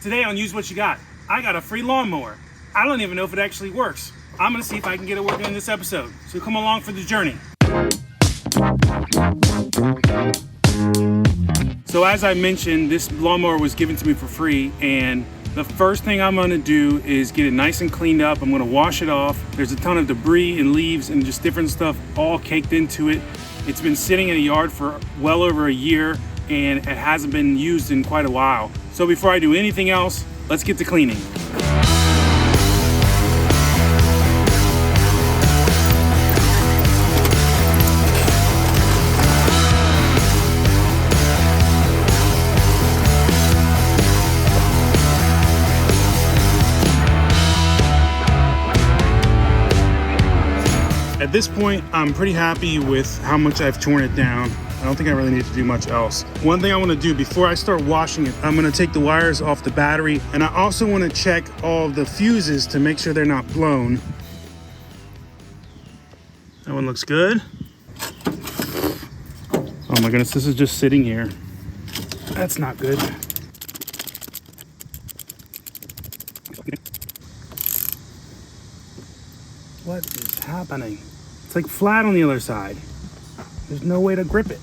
Today on Use What You Got, I got a free lawnmower. I don't even know if it actually works. I'm gonna see if I can get it working in this episode. So come along for the journey. So as I mentioned, this lawnmower was given to me for free, and the first thing I'm gonna do is get it nice and cleaned up. I'm gonna wash it off. There's a ton of debris and leaves and just different stuff all caked into it. It's been sitting in a yard for well over a year, and it hasn't been used in quite a while. So before I do anything else, let's get to cleaning. At this point, I'm pretty happy with how much I've torn it down. I don't think I really need to do much else. One thing I want to do before I start washing it, I'm going to take the wires off the battery, and I also want to check all the fuses to make sure they're not blown. That one looks good. Oh my goodness, this is just sitting here. That's not good. What is happening? It's like flat on the other side. There's no way to grip it.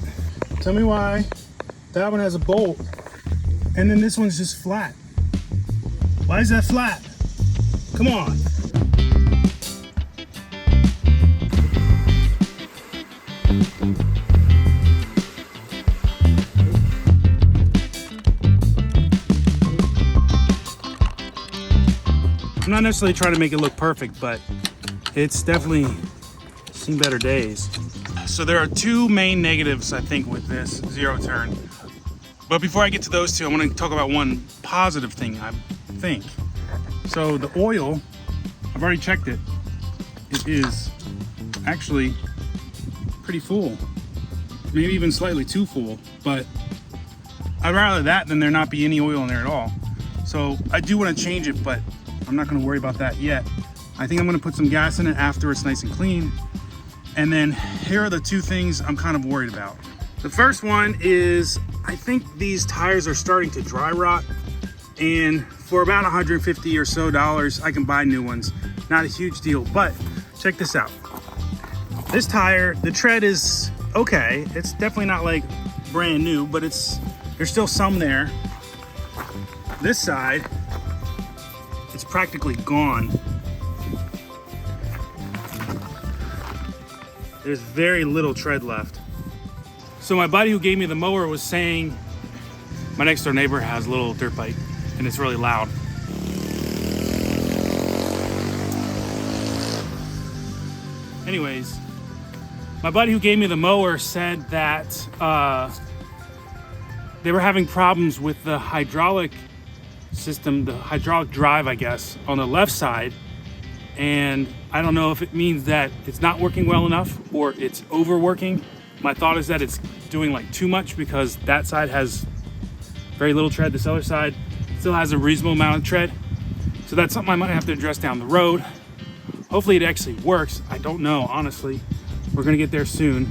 Tell me why that one has a bolt and then this one's just flat. Why is that flat? Come on. I'm not necessarily trying to make it look perfect, but it's definitely seen better days. So there are two main negatives, I think, with this zero turn. But before I get to those two, I want to talk about one positive thing, I think. So the oil, I've already checked it. It is actually pretty full. Maybe even slightly too full, but I'd rather that than there not be any oil in there at all. So I do want to change it, but I'm not going to worry about that yet. I think I'm going to put some gas in it after it's nice and clean. And then here are the two things I'm kind of worried about. The first one is I think these tires are starting to dry rot, and for about $150 or so I can buy new ones. Not a huge deal, but check this out. This tire, the tread is okay. It's definitely not like brand new, but there's still some there. This side, it's practically gone. There's very little tread left. So my buddy who gave me the mower was saying my next door neighbor has a little dirt bike and it's really loud. Anyways, my buddy who gave me the mower said that they were having problems with the hydraulic system, the hydraulic drive, I guess, on the left side. And I don't know if it means that it's not working well enough or it's overworking. My thought is that it's doing like too much because that side has very little tread. This other side still has a reasonable amount of tread. So that's something I might have to address down the road. Hopefully it actually works. I don't know, honestly. We're gonna get there soon.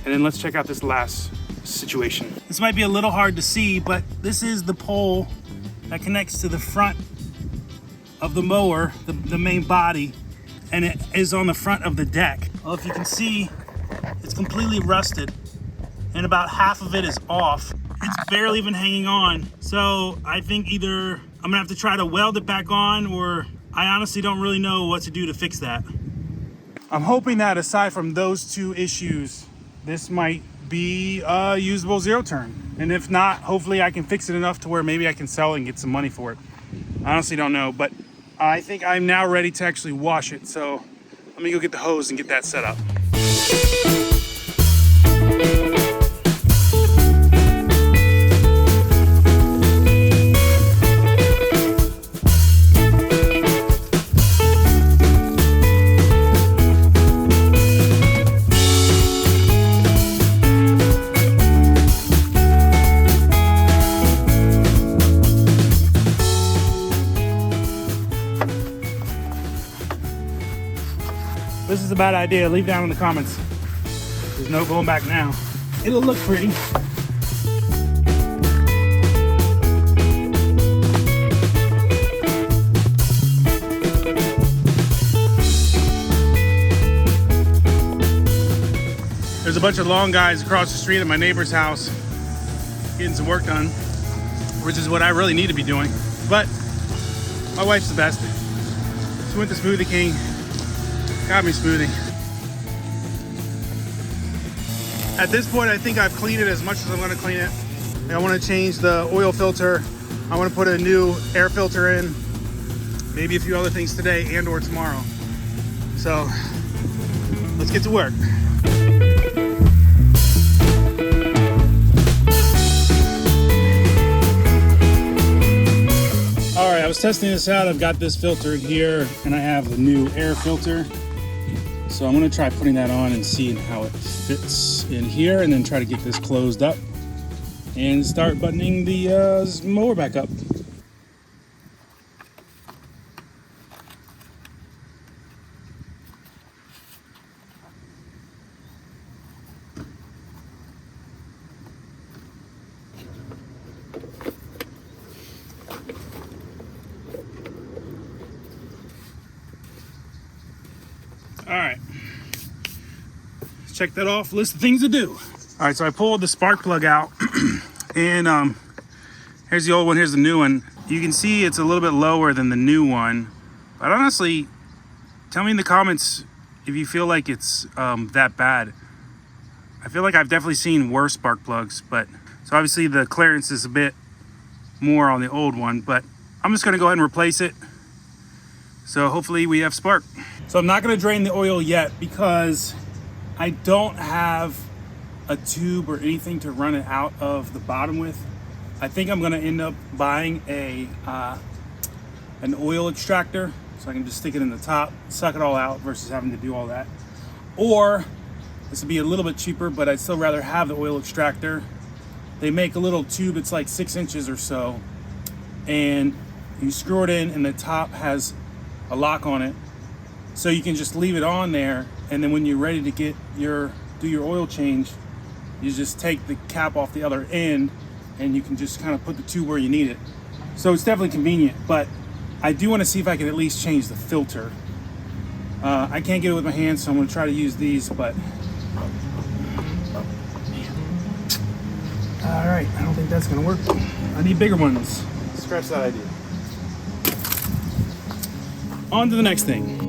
And then let's check out this last situation. This might be a little hard to see, but this is the pole that connects to the front of the mower, the main body, and it is on the front of the deck. Well, if you can see, it's completely rusted and about half of it is off. It's barely even hanging on. So I think either I'm gonna have to try to weld it back on, or I honestly don't really know what to do to fix that. I'm hoping that aside from those two issues, this might be a usable zero turn. And if not, hopefully I can fix it enough to where maybe I can sell it and get some money for it. I honestly don't know, but I think I'm now ready to actually wash it. So let me go get the hose and get that set up. This is a bad idea. Leave down in the comments. There's no going back now. It'll look pretty. a bunch of long guys across the street at my neighbor's house getting some work done, which is what I really need to be doing. But my wife's the best. She went to Smoothie King, got me smoothie. At this point, I think I've cleaned it as much as I'm gonna clean it. I wanna change the oil filter. I wanna put a new air filter in, maybe a few other things today and or tomorrow. So let's get to work. All right, I was testing this out. I've got this filter here and I have the new air filter. So I'm gonna try putting that on and seeing how it fits in here, and then try to get this closed up and start buttoning the mower back up. All right, check that off, list of things to do. All right, so I pulled the spark plug out and here's the old one, here's the new one. You can see it's a little bit lower than the new one, but honestly, tell me in the comments if you feel like it's that bad. I feel like I've definitely seen worse spark plugs, but so obviously the clearance is a bit more on the old one, but I'm just gonna go ahead and replace it. So hopefully we have spark. So I'm not gonna drain the oil yet because I don't have a tube or anything to run it out of the bottom with. I think I'm gonna end up buying an oil extractor so I can just stick it in the top, suck it all out versus having to do all that. Or this would be a little bit cheaper, but I'd still rather have the oil extractor. They make a little tube, it's like 6 inches or so, and you screw it in and the top has a lock on it. So you can just leave it on there, and then when you're ready to do your oil change, you just take the cap off the other end and you can just kind of put the tube where you need it. So it's definitely convenient, but I do want to see if I can at least change the filter. I can't get it with my hands, so I'm going to try to use these, but all right, I don't think that's going to work. I need bigger ones. Scratch that idea. On to the next thing.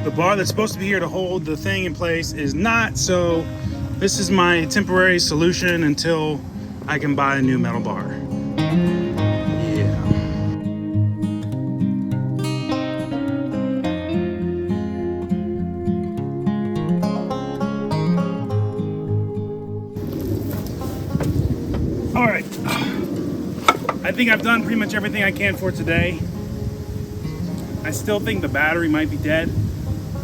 The bar that's supposed to be here to hold the thing in place is not, so this is my temporary solution until I can buy a new metal bar. All right, I think I've done pretty much everything I can for today. I still think the battery might be dead,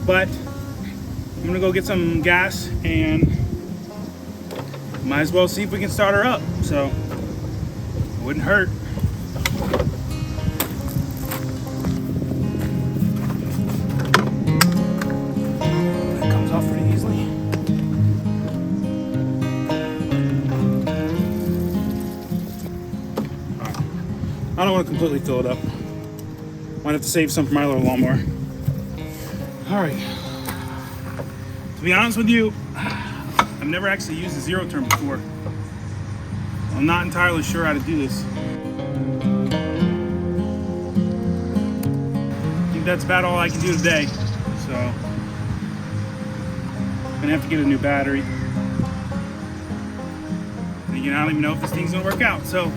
but I'm gonna go get some gas and might as well see if we can start her up. So it wouldn't hurt. That comes off pretty easily. I don't want to completely fill it up. Might have to save some for my little lawnmower. All right. To be honest with you, I've never actually used a zero turn before. I'm not entirely sure how to do this. I think that's about all I can do today. So I'm gonna have to get a new battery. And again, I don't even know if this thing's gonna work out. So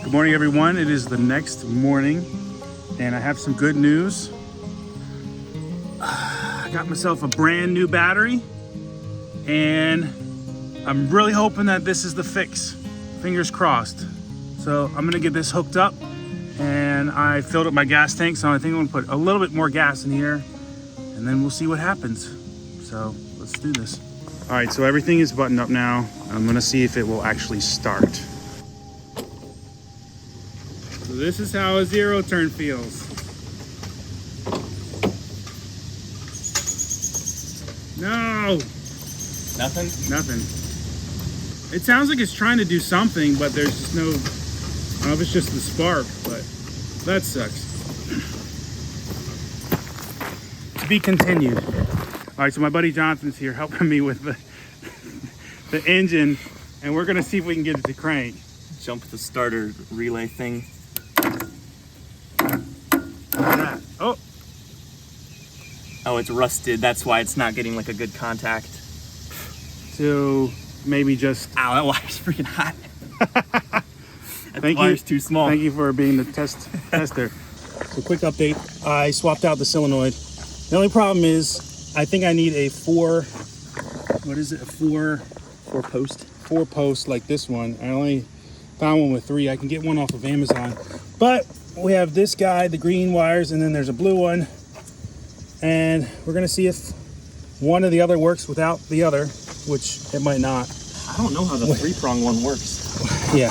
good morning, everyone. It is the next morning, and I have some good news. I got myself a brand new battery, and I'm really hoping that this is the fix. Fingers crossed. So I'm gonna get this hooked up, and I filled up my gas tank, so I think I'm gonna put a little bit more gas in here, and then we'll see what happens. So let's do this. All right, so everything is buttoned up now. I'm gonna see if it will actually start. So this is how a zero turn feels. No. Nothing? Nothing. It sounds like it's trying to do something, but there's just no, I don't know if it's just the spark, but that sucks. To be continued. All right, so my buddy Johnson's here helping me with the engine, and we're gonna see if we can get it to crank. Jump the starter relay thing. Oh. Oh, it's rusted. That's why it's not getting like a good contact. So maybe just. Ow, that wire's freaking hot. Thank wire's you. Too small. Thank you for being the tester. So quick update. I swapped out the solenoid. The only problem is I think I need a four post like this one. I only found one with 3. I can get one off of Amazon. But we have this guy, the green wires, and then there's a blue one. And we're gonna see if one or the other works without the other, which it might not. I don't know how the 3-prong one works. Yeah,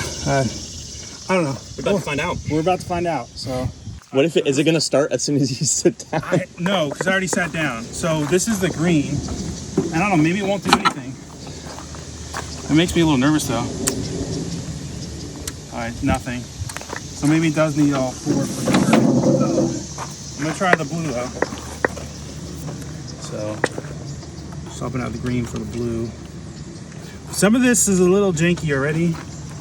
I don't know. We're about to find out. We're about to find out, so. What if is it gonna start as soon as you sit down? No, because I already sat down. So this is the green. And I don't know, maybe it won't do anything. It makes me a little nervous though. All right, nothing. So maybe it does need all 4 for sure. I'm gonna try the blue though. So, swapping out the green for the blue. Some of this is a little janky already.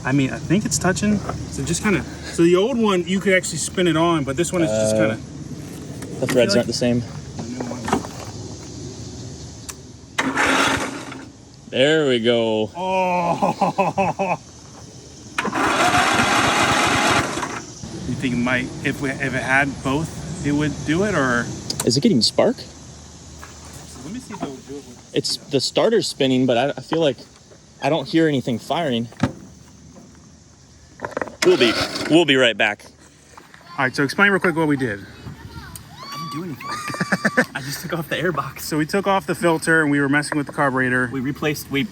I mean, I think it's touching. So just kind of, so the old one, you could actually spin it on, but this one is just kind of. The threads aren't the same. There we go. Oh. You think it might, if it had both, it would do it, or? Is it getting spark? Let me see if it will do it with. It's the starter's spinning, but I feel like I don't hear anything firing. We'll be right back. All right, so explain real quick what we did. I didn't do anything. I just took off the air box. So we took off the filter and we were messing with the carburetor. We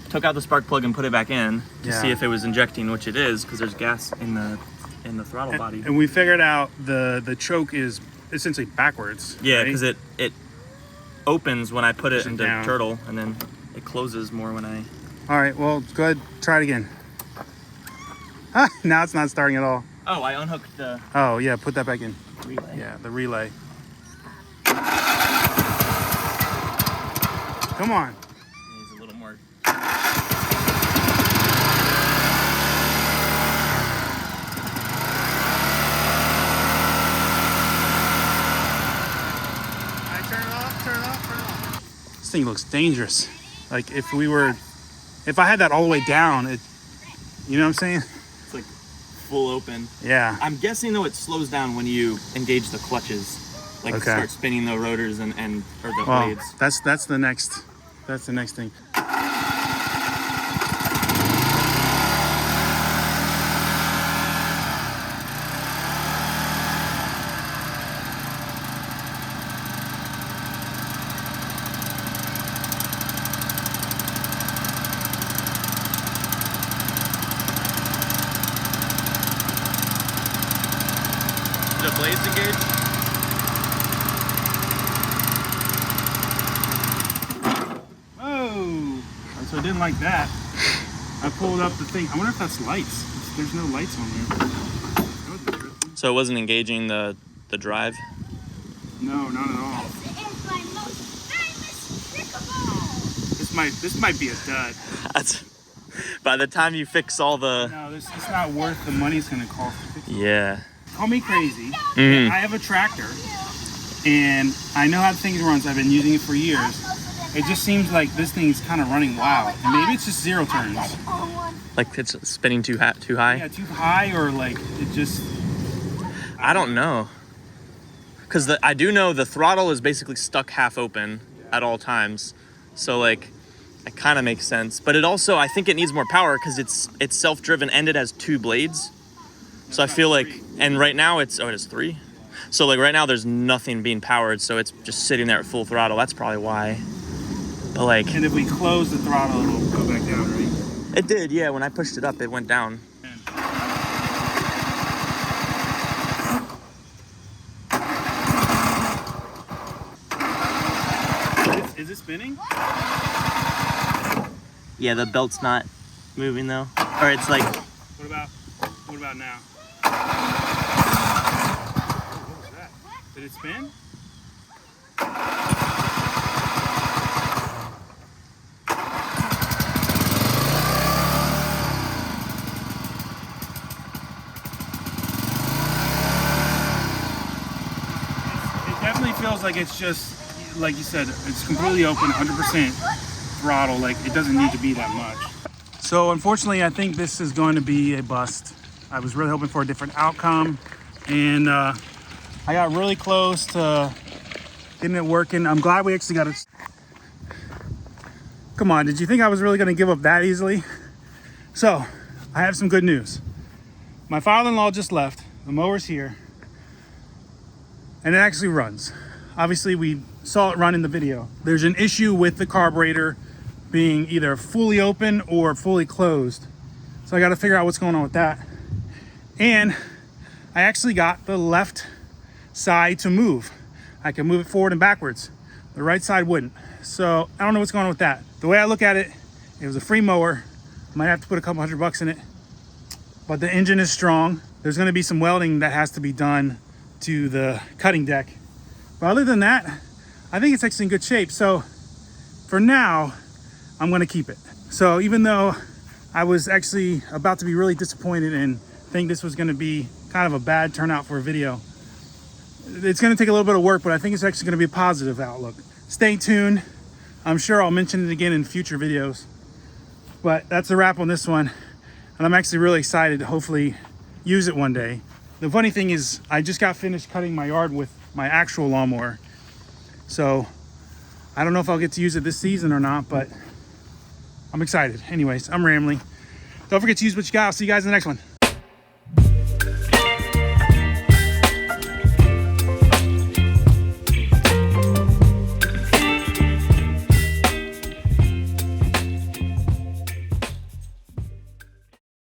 took out the spark plug and put it back in to see if it was injecting, which it is, because there's gas in the throttle body. And we figured out the choke is essentially backwards. Yeah, because it opens when I put it into down. turtle, and then it closes more when I. All right, well, go ahead, try it again. Ah, now it's not starting at all. Oh, I unhooked the Oh yeah, put that back in. relay. Yeah, the relay. Come on. Needs a little more. Turn it off. This thing looks dangerous. Like if I had that all the way down, you know what I'm saying? It's like full open. Yeah. I'm guessing though it slows down when you engage the clutches, like start spinning the rotors or the blades. That's the next thing. The blades engaged? Oh, so I didn't like that. I pulled up the thing. I wonder if that's lights. There's no lights on there. So it wasn't engaging the drive? No, not at all. This is my most famous trick of all. This might be a dud. That's by the time you fix all the. No, it's not worth the money it's gonna cost to fix it. Yeah. Call me crazy. Mhm. I have a tractor, and I know how the thing runs. I've been using it for years. It just seems like this thing is kind of running wild. And maybe it's just 0 turns. Like it's spinning too high? Yeah, too high, or like it just. I don't know. Because I do know the throttle is basically stuck half open at all times. So like, it kind of makes sense. But it also, I think it needs more power because it's self-driven and it has 2 blades. So I feel like, and right now it is 3. So like right now there's nothing being powered, so it's just sitting there at full throttle. That's probably why. But like. And if we close the throttle, it'll go back down, right? It did, yeah. When I pushed it up, it went down. Is it spinning? Yeah, the belt's not moving though. Or it's like, What about now? What was that? Did it spin? It definitely feels like it's just, like you said, it's completely open, 100% throttle. Like, it doesn't need to be that much. So unfortunately, I think this is going to be a bust. I was really hoping for a different outcome, and I got really close to getting it working. I'm glad we actually got it. Come on, did you think I was really gonna give up that easily? So, I have some good news. My father-in-law just left, the mower's here, and it actually runs. Obviously, we saw it run in the video. There's an issue with the carburetor being either fully open or fully closed. So I gotta figure out what's going on with that. And I actually got the left side to move. I can move it forward and backwards. The right side wouldn't. So I don't know what's going on with that. The way I look at it, it was a free mower. Might have to put a couple $100 in it, but the engine is strong. There's gonna be some welding that has to be done to the cutting deck. But other than that, I think it's actually in good shape. So for now, I'm gonna keep it. So even though I was actually about to be really disappointed and think this was gonna be kind of a bad turnout for a video, it's gonna take a little bit of work, but I think it's actually gonna be a positive outlook. Stay tuned. I'm sure I'll mention it again in future videos. But that's a wrap on this one. And I'm actually really excited to hopefully use it one day. The funny thing is, I just got finished cutting my yard with my actual lawnmower. So I don't know if I'll get to use it this season or not, but I'm excited. Anyways, I'm rambling. Don't forget to use what you got. I'll see you guys in the next one.